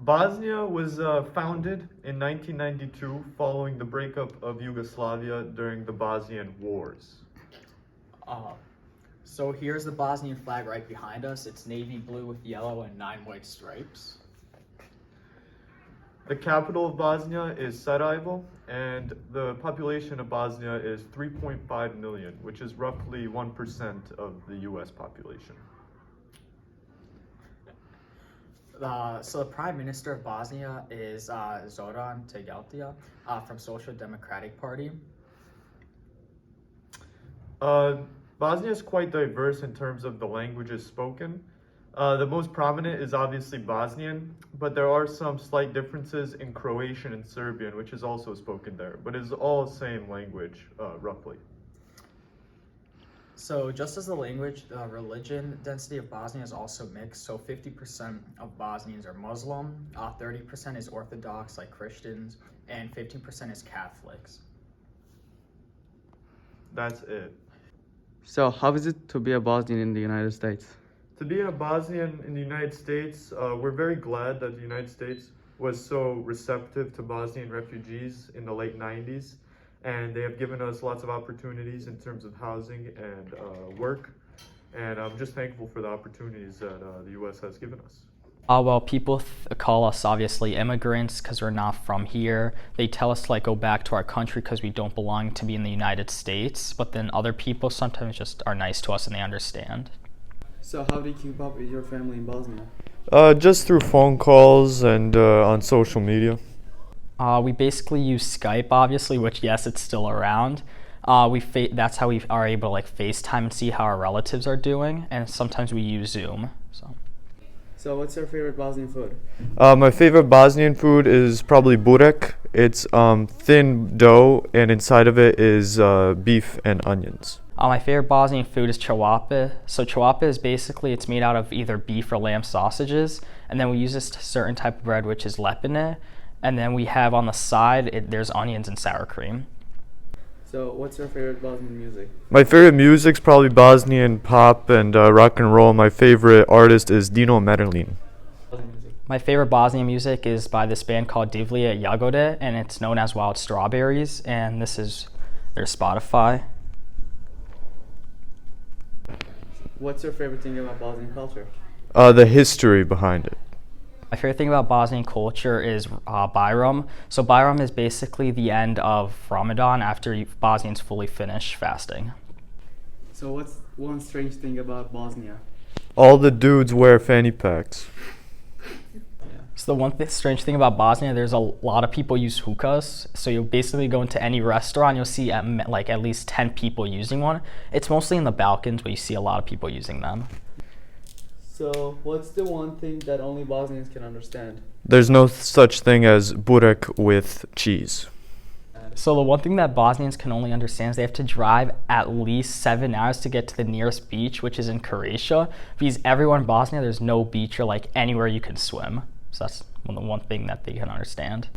Bosnia was founded in 1992 following the breakup of Yugoslavia during the Bosnian Wars. Uh, so here's the Bosnian flag right behind us. It's navy blue with yellow and 9 white stripes. The capital of Bosnia is Sarajevo, and the population of Bosnia is 3.5 million, which is roughly 1% of the US population. So the Prime Minister of Bosnia is Zoran Tegeltia from Social Democratic Party. Bosnia is quite diverse in terms of the languages spoken. The most prominent is obviously Bosnian, but there are some slight differences in Croatian and Serbian, which is also spoken there, but it's all the same language, roughly. So just as the language, the religion density of Bosnia is also mixed. So 50% of Bosnians are Muslim, 30% is Orthodox like Christians, and 15% is Catholics. That's it. So how is it to be a Bosnian in the United States? To be a Bosnian in the United States, we're very glad that the United States was so receptive to Bosnian refugees in the late 90s. And they have given us lots of opportunities in terms of housing and work. And I'm just thankful for the opportunities that the U.S. has given us. Well, people call us obviously immigrants because we're not from here. They tell us to go back to our country because we don't belong to be in the United States. But then other people sometimes just are nice to us and they understand. So how do you keep up with your family in Bosnia? Just through phone calls and on social media. We basically use Skype, obviously, which, yes, it's still around. That's how we are able to FaceTime and see how our relatives are doing, and sometimes we use Zoom. So what's your favorite Bosnian food? My favorite Bosnian food is probably burek. It's thin dough, and inside of it is beef and onions. My favorite Bosnian food is cevape. So cevape is basically, it's made out of either beef or lamb sausages, and then we use this certain type of bread, which is lepine. And then we have on the side, there's onions and sour cream. So what's your favorite Bosnian music? My favorite music's probably Bosnian pop and rock and roll. My favorite artist is Dino Merlin. My favorite Bosnian music is by this band called Divlje Jagode, and it's known as Wild Strawberries, and this is their Spotify. What's your favorite thing about Bosnian culture? The history behind it. My favorite thing about Bosnian culture is Bayram. So Bayram is basically the end of Ramadan after Bosnians fully finish fasting. So what's one strange thing about Bosnia? All the dudes wear fanny packs. So the one strange thing about Bosnia, there's a lot of people use hookahs. So you'll basically go into any restaurant, you'll see at least 10 people using one. It's mostly in the Balkans, but you see a lot of people using them. So what's the one thing that only Bosnians can understand? There's no such thing as burek with cheese. So the one thing that Bosnians can only understand is they have to drive at least 7 hours to get to the nearest beach, which is in Croatia. Because everywhere in Bosnia, there's no beach or anywhere you can swim. So that's the one thing that they can understand.